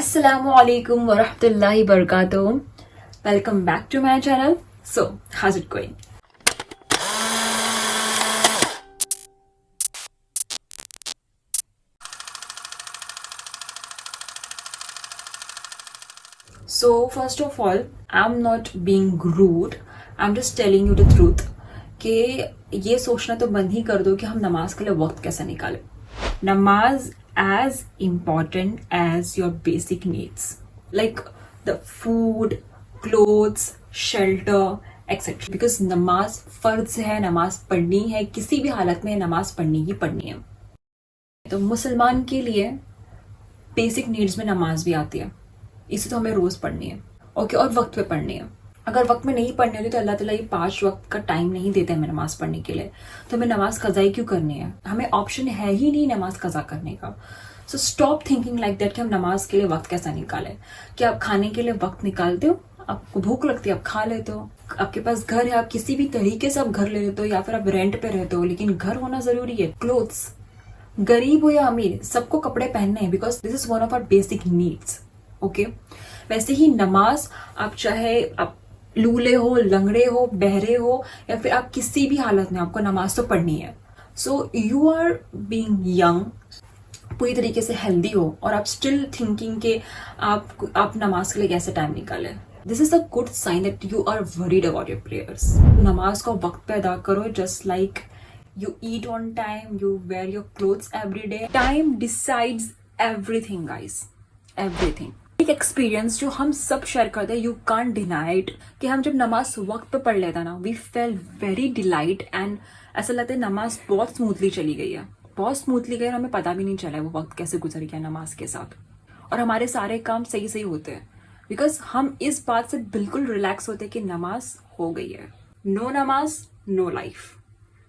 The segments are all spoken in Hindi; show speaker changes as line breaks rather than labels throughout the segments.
Assalamualaikum warahmatullahi wabarakatuh. Welcome back to my channel. So, how's it going? So, first of all, I'm not being rude. I'm just telling you the truth. कि ये सोचना तो बंद ही कर दो कि हम नमाज के लिए वक्त कैसे निकालें. नमाज as important as your basic needs, like the food, clothes, shelter, etc. Because नमाज फर्ज है, नमाज पढ़नी है, किसी भी हालत में नमाज पढ़नी ही पढ़नी है. तो मुसलमान के लिए बेसिक नीड्स में नमाज भी आती है. इसे तो हमें रोज पढ़नी है, ओके, और वक्त पे पढ़नी है. अगर वक्त में नहीं पढ़नी होती तो अल्लाह ताला ये 5 वक्त का टाइम नहीं देते हमें नमाज पढ़ने के लिए. तो हमें नमाज कज़ा ही क्यों करनी है? हमें ऑप्शन है ही नहीं नमाज कज़ा करने का. So stop thinking like that कि हम नमाज के लिए वक्त कैसा निकालें. कि आप खाने के लिए वक्त निकालते हो, आपको भूख लगती है, आप खा लेते हो. आपके पास घर है, आप किसी भी तरीके से आप घर ले लेते हो, या फिर आप रेंट पे रहते हो, लेकिन घर होना जरूरी है. क्लोथ्स, गरीब हो या अमीर, सबको कपड़े पहनने हैं, because this is one of our basic needs. Okay, वैसे ही नमाज, आप चाहे आप लूले हो, लंगड़े हो, बहरे हो, या फिर आप किसी भी हालत में आपको नमाज तो पढ़नी है. So you are being young, पूरी तरीके से हेल्दी हो, और आप स्टिल थिंकिंग के आप नमाज के लिए कैसे टाइम निकालें. This is a good sign that you are worried about your prayers. नमाज को वक्त पे अदा करो, just like you eat on time, you wear your clothes every day. Time decides everything, guys, everything. एक एक्सपीरियंस जो हम सब शेयर करते हैं, यू कांट डिनाई इट, कि हम जब नमाज वक्त पे पढ़ लेता ना, we felt very delight, and ऐसा लगता है नमाज बहुत स्मूथली चली गई है, बहुत स्मूथली गई, और हमें पता भी नहीं चला वो वक्त कैसे गुजर गया नमाज के साथ, और हमारे सारे काम सही सही होते हैं, बिकॉज हम इस बात से बिल्कुल रिलैक्स होते हैं कि नमाज हो गई है. नो नमाज नो लाइफ.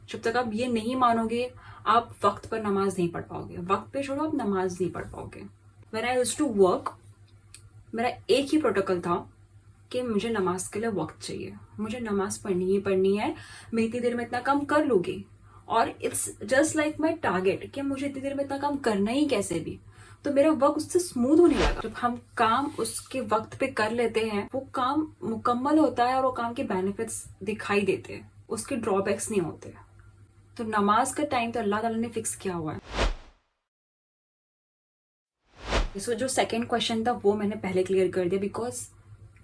जब तक आप ये नहीं मानोगे, आप वक्त पर नमाज नहीं पढ़ पाओगे. वक्त पे छोड़ो, आप नमाज नहीं पढ़ पाओगे. When I used to work, मेरा एक ही प्रोटोकॉल था कि मुझे नमाज के लिए वक्त चाहिए, मुझे नमाज पढ़नी ही पढ़नी है. मैं इतनी देर में इतना काम कर लूंगी, और it's just like my target कि मुझे इतनी देर में इतना काम करना ही कैसे भी. तो मेरा वर्क उससे स्मूथ होने लगा. जब हम काम उसके वक्त पे कर लेते हैं, वो काम मुकम्मल होता है, और वो काम के बेनिफिट्स दिखाई देते हैं, उसके ड्रॉबैक्स नहीं होते. तो नमाज का टाइम तो अल्लाह ताला ने फिक्स किया हुआ है. सो जो सेकंड क्वेश्चन था वो मैंने पहले क्लियर कर दिया, बिकॉज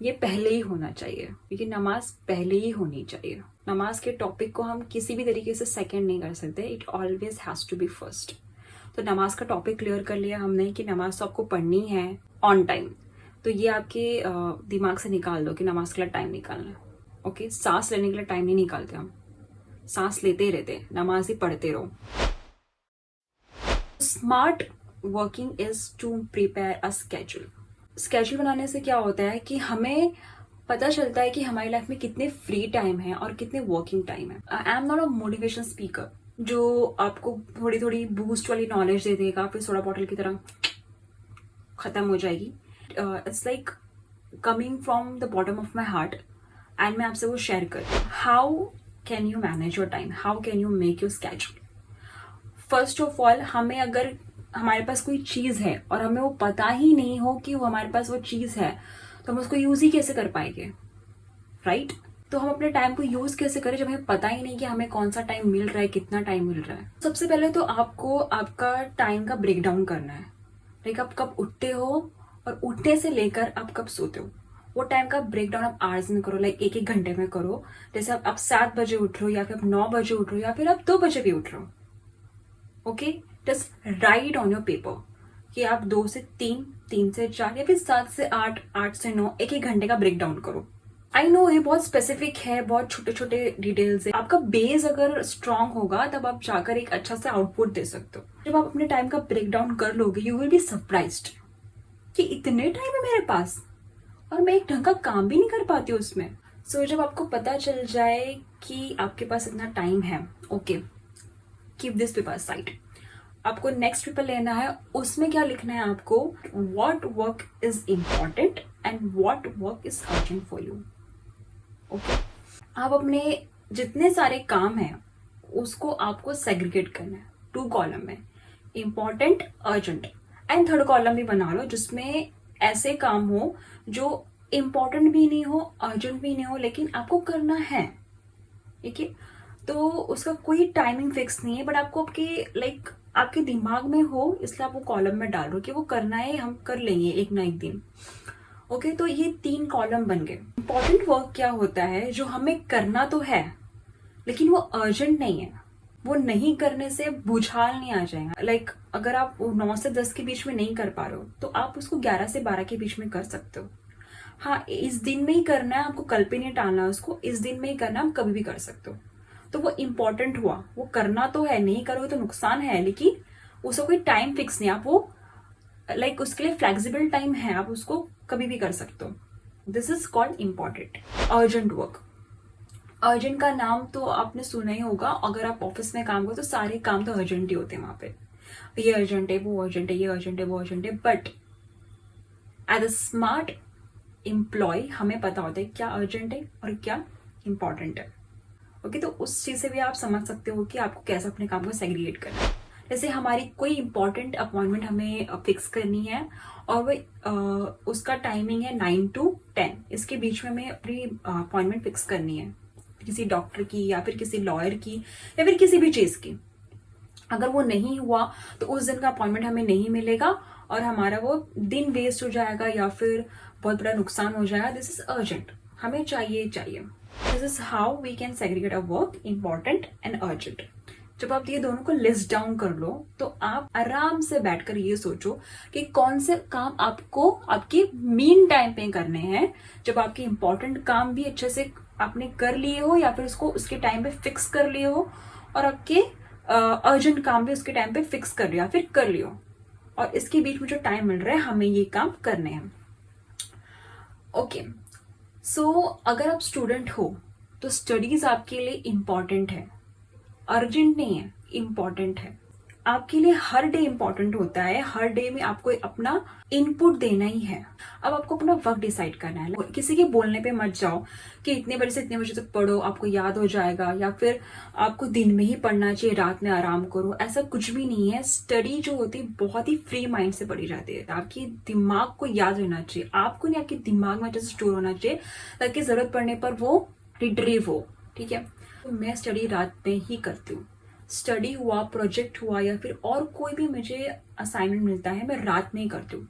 ये पहले ही होना चाहिए, क्योंकि नमाज पहले ही होनी चाहिए. नमाज के टॉपिक को हम किसी भी तरीके से सेकंड नहीं कर सकते, it always has to be first. तो नमाज का टॉपिक क्लियर कर लिया हमने कि नमाज तो आपको पढ़नी है ऑन टाइम. तो ये आपके दिमाग से निकाल दो कि नमाज के लिए टाइम निकालना है. ओके, सांस लेने के लिए टाइम नहीं निकालते हम, सांस लेते ही रहते, नमाज ही पढ़ते रहो. Smart working is to prepare a schedule. Schedule बनाने से क्या होता है कि हमें पता चलता है कि हमारी लाइफ में कितने फ्री टाइम है और कितने वर्किंग टाइम है. I am not a motivation speaker जो आपको थोड़ी थोड़ी बूस्ट वाली नॉलेज दे देगा, फिर सोडा बॉटल की तरह खत्म हो जाएगी. It's like coming from the bottom of my heart, and मैं आपसे वो शेयर करती हूँ. How can you manage your time, how can you make your schedule. First of all, हमें अगर हमारे पास कोई चीज है और हमें वो पता ही नहीं हो कि वो हमारे पास वो चीज है, तो हम उसको यूज ही कैसे कर पाएंगे, राइट? तो हम अपने टाइम को यूज कैसे करें जब हमें पता ही नहीं कि हमें कौन सा टाइम मिल रहा है, कितना टाइम मिल रहा है. सबसे पहले तो आपको आपका टाइम का ब्रेक डाउन करना है. लाइक आप कब उठते हो और उठने से लेकर आप कब सोते हो, वो टाइम का ब्रेक डाउन आप आवर्स में करो. लाइक एक घंटे में करो. जैसे आप 7 बजे उठ रहे हो, या फिर आप 9 बजे उठ रहे हो, या फिर आप 2 बजे भी उठ रहे हो. Okay, just right on your paper कि आप 2 से 3, 3 से 4, या फिर 7 से 8, 8 से 9, एक घंटे का ब्रेक डाउन करो. आई नो ये बहुत स्पेसिफिक है, बहुत छोटे छोटे डिटेल्स है. आपका बेस अगर स्ट्रांग होगा तब आप जाकर एक अच्छा सा आउटपुट दे सकते हो. जब आप अपने टाइम का ब्रेक डाउन कर लोगे, यू विल बी सरप्राइज्ड कि इतने टाइम है मेरे पास और मैं एक ढंग का काम भी नहीं कर पाती हूँ उसमें. सो जब आपको पता चल जाए कि आपके पास इतना टाइम है, okay, keep this paper side. आपको नेक्स्ट पेपर लेना है, उसमें क्या लिखना है आपको, what work is important and what work is urgent for you. Okay, आप अपने जितने सारे काम हैं उसको आपको सेग्रीगेट करना है 2 कॉलम में, important, urgent, and 3rd column भी बना लो जिसमें ऐसे काम हो जो इम्पोर्टेंट भी नहीं हो, अर्जेंट भी नहीं हो, लेकिन आपको करना है, ठीक है। तो उसका कोई टाइमिंग फिक्स नहीं है, बट आपको आपके आपके दिमाग में हो, इसलिए आप वो कॉलम में डाल रहे हो कि वो करना है, हम कर लेंगे एक ना एक दिन। ओके, तो ये 3 कॉलम बन गए। इंपॉर्टेंट वर्क क्या होता है, जो हमें करना तो है लेकिन वो अर्जेंट नहीं है, वो नहीं करने से भूचाल नहीं आ जाएगा। अगर आप 9 से 10 के बीच में नहीं कर पा रहे हो तो आप उसको 11 से 12 के बीच में कर सकते हो। हाँ, इस दिन में ही करना है, आपको कल पे नहीं टालना है उसको, इस दिन में ही करना है, आप कभी भी कर सकते हो। तो वो इम्पोर्टेंट हुआ, वो करना तो है, नहीं करोगे तो नुकसान है, लेकिन उसका कोई टाइम फिक्स नहीं, आप वो उसके लिए फ्लेक्सिबल टाइम है, आप उसको कभी भी कर सकते हो। This is called important. Urgent work, urgent का नाम तो आपने सुना ही होगा। अगर आप ऑफिस में काम करो तो सारे काम तो अर्जेंट ही होते हैं वहां पे, ये अर्जेंट है, वो अर्जेंट है, ये अर्जेंट है, वो अर्जेंट है। But as a smart employee हमें पता होता है क्या अर्जेंट है और क्या इंपॉर्टेंट है। ओके, तो उस चीज से भी आप समझ सकते हो कि आपको कैसे अपने काम को सेग्रीगेट करना है। जैसे हमारी कोई इंपॉर्टेंट अपॉइंटमेंट हमें फिक्स करनी है और वो उसका टाइमिंग है 9 to 10, इसके बीच में हमें अपनी अपॉइंटमेंट फिक्स करनी है, किसी डॉक्टर की या फिर किसी लॉयर की या फिर किसी भी चीज की। अगर वो नहीं हुआ तो उस दिन का अपॉइंटमेंट हमें नहीं मिलेगा और हमारा वो दिन वेस्ट हो जाएगा या फिर बहुत बड़ा नुकसान हो जाएगा। दिस इज अर्जेंट, हमें चाहिए। This is how we can segregate a work, important and urgent. जब आप ये दोनों को लिस्ट डाउन कर लो तो आप आराम से बैठकर ये सोचो कि कौन से काम आपको आपके मीन टाइम पे करने हैं, जब आपके इंपॉर्टेंट काम भी अच्छे से आपने कर लिए हो या फिर उसको उसके टाइम पे फिक्स कर लिए हो, और आपके अर्जेंट काम भी उसके टाइम पे फिक्स कर लिया फिर कर लियो, और इसके बीच में जो टाइम मिल रहा है हमें ये काम करने हैं। ओके, सो अगर आप स्टूडेंट हो तो स्टडीज आपके लिए इंपॉर्टेंट है, अर्जेंट नहीं है, इंपॉर्टेंट है। आपके लिए हर डे इंपॉर्टेंट होता है, हर डे में आपको अपना इनपुट देना ही है। अब आपको अपना वक्त डिसाइड करना है, किसी के बोलने पे मत जाओ कि इतने बजे से इतने बजे तक पढ़ो, आपको याद हो जाएगा, या फिर आपको दिन में ही पढ़ना चाहिए, रात में आराम करो, ऐसा कुछ भी नहीं है। स्टडी जो होती है बहुत ही फ्री माइंड से पढ़ी जाती है, आपकी दिमाग को याद रहना चाहिए, आपको नहीं, आपके दिमाग में जैसे स्टोर होना चाहिए ताकि जरूरत पड़ने पर वो रिट्रीव हो, ठीक है। तो मैं स्टडी रात में ही करती हूँ। स्टडी हुआ, प्रोजेक्ट हुआ या फिर और कोई भी मुझे असाइनमेंट मिलता है, मैं रात में ही करती हूँ।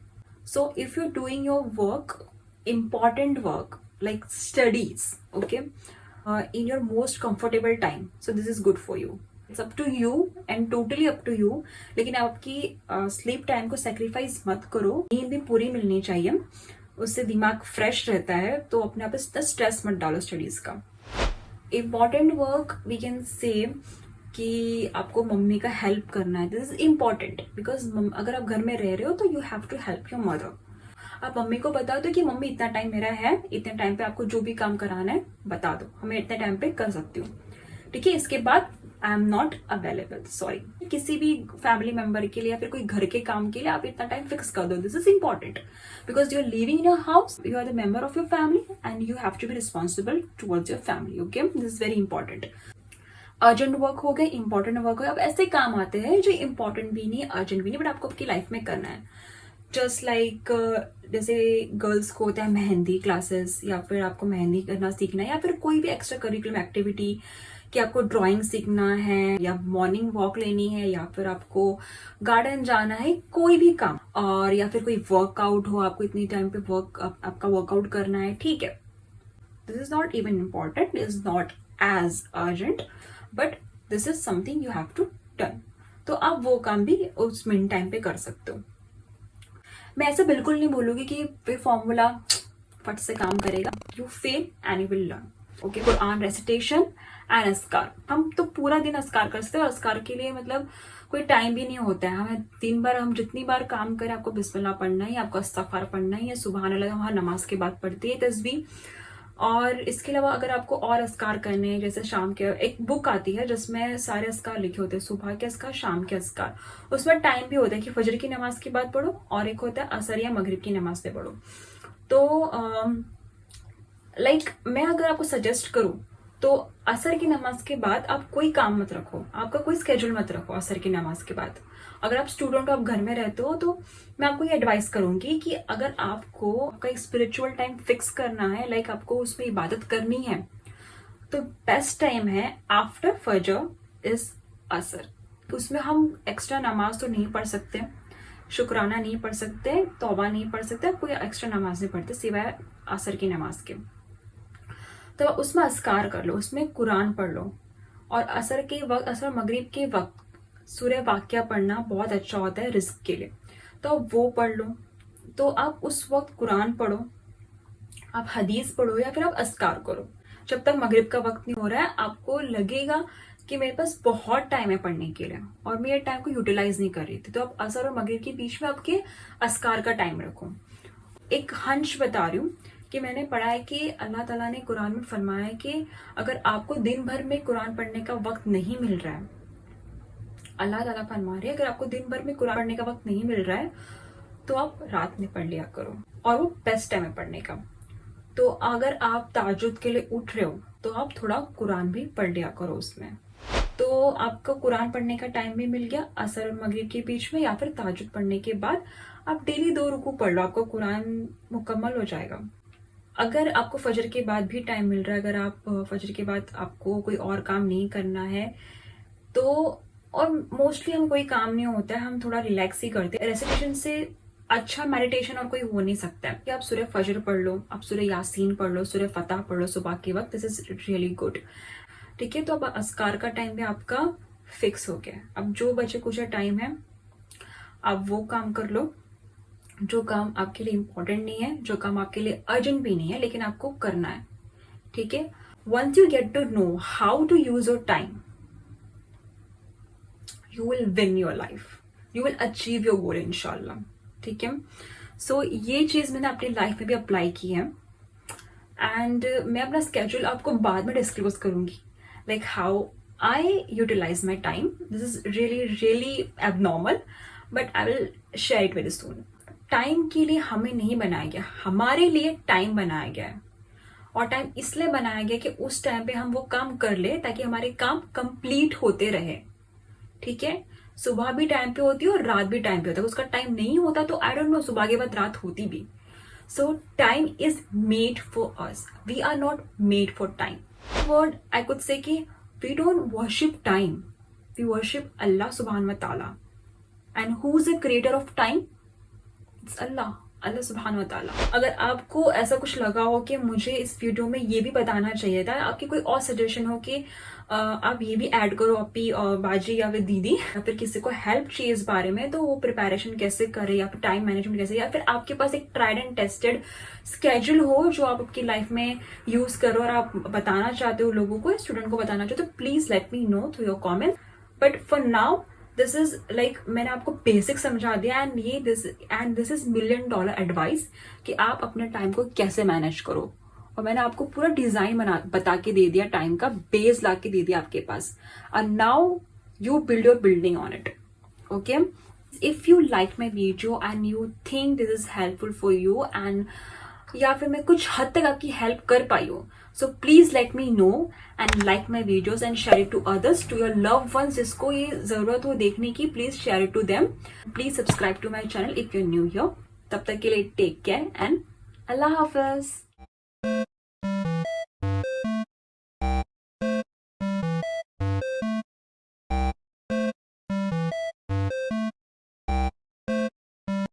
So if you doing your work, important work like studies, okay, in your most comfortable time, so this is good for you. It's up to you and totally up to you, लेकिन आपकी स्लीप टाइम को सेक्रीफाइस मत करो। नींद भी पूरी मिलनी चाहिए, उससे दिमाग फ्रेश रहता है। तो अपने आप पे स्ट्रेस मत डालो स्टडीज का। Important work we can say कि आपको मम्मी का हेल्प करना है, दिस इज इम्पॉर्टेंट बिकॉज अगर आप घर में रह रहे हो तो you have to help your mother. आप मम्मी को बता दो कि मम्मी इतना टाइम मेरा है, इतने टाइम पे आपको जो भी काम कराना है बता दो, हमें इतने टाइम पे कर सकती हूँ, ठीक है। इसके बाद I am not available, sorry. किसी भी फैमिली मेंबर के लिए या फिर कोई घर के काम के लिए आप इतना टाइम फिक्स कर दो, this is important because you are living in your house, you are the member of your family and you have to be responsible towards your family, okay. This is very important. Urgent work हो गए, इंपॉर्टेंट वर्क हो गए। अब ऐसे काम आते हैं जो इंपॉर्टेंट भी नहीं, अर्जेंट भी नहीं, बट आपको आपकी लाइफ में करना है। जस्ट लाइक जैसे गर्ल्स को होता है मेहंदी क्लासेस, या फिर आपको मेहंदी करना सीखना है, या फिर कोई भी एक्स्ट्रा करिकुलम एक्टिविटी कि आपको ड्राइंग सीखना है, या मॉर्निंग वॉक लेनी है, या फिर आपको गार्डन जाना है, कोई भी काम, और या फिर कोई वर्कआउट हो, आपको इतनी टाइम पे आपका वर्कआउट करना है, ठीक है। This is not even important, is not as urgent, but this is something you have to done. तो आप वो काम भी उस मिन टाइम पे कर सकते हो। मैं ऐसा बिल्कुल नहीं बोलूंगी कि वे फॉर्मूला फट से काम करेगा, you fail and you will learn, okay. Quran recitation and अस्कार, हम तो पूरा दिन अस्कार कर सकते हैं, और अस्कार के लिए मतलब कोई टाइम भी नहीं होता है। हमें 3 बार, हम जितनी बार काम करें, आपको बिस्मिल्लाह पढ़ना ही, आपको इस्तगफार पढ़ना ही है, सुबहान अल्लाह वहाँ नमाज के बाद पढ़ती है तस्बीह। और इसके अलावा अगर आपको और अस्कार करने हैं, जैसे शाम के एक बुक आती है जिसमें सारे अस्कार लिखे होते हैं, सुबह के अस्कार, शाम के अस्कार, उसमें टाइम भी होता है कि फजर की नमाज के बाद पढ़ो, और एक होता है असर या मगरिब की नमाज से पढ़ो। तो मैं अगर आपको सजेस्ट करूं तो असर की नमाज के बाद आप कोई काम मत रखो, आपका कोई स्केड्यूल मत रखो असर की नमाज के बाद। अगर आप स्टूडेंट हो, आप घर में रहते हो, तो मैं आपको ये एडवाइस करूंगी कि अगर आपको आपका एक स्पिरिचुअल टाइम फिक्स करना है, लाइक आपको उसमें इबादत करनी है, तो बेस्ट टाइम है आफ्टर फजर इज असर। उसमें हम एक्स्ट्रा नमाज तो नहीं पढ़ सकते, शुक्राना नहीं पढ़ सकते, तौबा नहीं पढ़ सकते, कोई एक्स्ट्रा नमाज नहीं पढ़ते सिवाय असर की नमाज के। तो उसमें अस्कार कर लो, उसमें कुरान पढ़ लो। और असर के वक्त, असर मगरिब के वक्त सूर्य वाक्या पढ़ना बहुत अच्छा होता है रिस्क के लिए, तो आप वो पढ़ लो। तो आप उस वक्त कुरान पढ़ो, आप हदीस पढ़ो, या फिर आप अस्कार करो। जब तक मगरिब का वक्त नहीं हो रहा है, आपको लगेगा कि मेरे पास बहुत टाइम है पढ़ने के लिए और मैं ये टाइम को यूटिलाइज नहीं कर रही थी, तो आप असर और मगरिब के बीच में आपके अस्कार का टाइम रखो। एक हंश बता रही हूँ कि मैंने पढ़ा है कि अल्लाह ताला ने कुरान में फरमाया है कि अगर आपको दिन भर में कुरान पढ़ने का वक्त नहीं मिल रहा है, अल्लाह ताला फरमा रहे हैं अगर आपको दिन भर में कुरान पढ़ने का वक्त नहीं मिल रहा है, तो आप रात में पढ़ लिया करो, और वो बेस्ट टाइम है पढ़ने का। तो अगर आप ताजुद के लिए उठ रहे हो, तो आप थोड़ा कुरान भी पढ़ लिया करो उसमें। तो आपको कुरान पढ़ने का टाइम भी मिल गया असर और मगरिब के बीच में, या फिर ताजुद पढ़ने के बाद आप डेली 2 रुकू पढ़ लो, आपको कुरान मुकम्मल हो जाएगा। अगर आपको फजर के बाद भी टाइम मिल रहा है, अगर आप फजर के बाद आपको कोई और काम नहीं करना है, तो और मोस्टली हम कोई काम नहीं होता है, हम थोड़ा रिलैक्स ही करते हैं। रेसिटेशन से अच्छा मेडिटेशन और कोई हो नहीं सकता है कि आप सूरह फजर पढ़ लो, आप सूरह यासीन पढ़ लो, सूरह फतह पढ़ लो सुबह के वक्त, दिस इज रियली गुड। ठीक है, तो अब अस्कार का टाइम भी आपका फिक्स हो गया। अब जो बचे कुछ टाइम है, आप वो काम कर लो जो काम आपके लिए इंपॉर्टेंट नहीं है, जो काम आपके लिए अर्जेंट भी नहीं है, लेकिन आपको करना है। ठीक है, once you get to know how to use your time, you will win your life, you will achieve your goal इंशाल्लाह। ठीक है, सो ये चीज मैंने अपनी लाइफ में भी अप्लाई की है, एंड मैं अपना स्केड्यूल आपको बाद में डिस्क्लोज करूंगी, like how I utilise my time. This is really really abnormal, but I will share it very soon. Time के लिए हमें नहीं बनाया गया, हमारे लिए टाइम बनाया गया है, और टाइम इसलिए बनाया गया कि उस टाइम पे हम वो काम कर ले ताकि हमारे काम कंप्लीट होते रहे। ठीक है, सुबह भी टाइम पे होती है और रात भी टाइम पे होता है। उसका टाइम नहीं होता तो आई डोंट नो सुबह के बाद रात होती भी। So time is made for us, we are not made for time. Word I could say कि we don't worship time, we worship Allah सुब्हान व तआला, and who is the creator of time? It's Allah, Allah सुब्हान व तआला। अगर आपको ऐसा कुछ लगा हो कि मुझे इस वीडियो में ये भी बताना चाहिए था, आपकी कोई और सजेशन हो कि आप ये भी ऐड करो अपनी बाजी या फिर दीदी, या फिर किसी को हेल्प चाहिए इस बारे में, तो वो प्रिपरेशन कैसे करे, या फिर टाइम मैनेजमेंट कैसे, या फिर आपके पास एक ट्राइड एंड टेस्टेड स्केड्यूल हो जो आप आपकी लाइफ में यूज करो और आप बताना चाहते हो लोगों को, स्टूडेंट को बताना चाहते हो, तो please let me know through your comment. But for now this is like मैंने आपको बेसिक समझा दिया, एंड दिस इज $1,000,000 एडवाइस कि आप अपने टाइम को कैसे मैनेज करो। और मैंने आपको पूरा डिजाइन बता के दे दिया, टाइम का बेस ला के दे दिया आपके पास, and now you build your building on it. Okay, if you like my video and you think this is helpful for you, and या फिर मैं कुछ हद तक आपकी हेल्प कर पाई हूँ, so please let me know and like my videos and share it to others, to your loved ones जिसको ये जरूरत हो देखने की, please share it to them. Please subscribe to my channel if you're new here. तब तक के लिए take care and Allah Hafiz.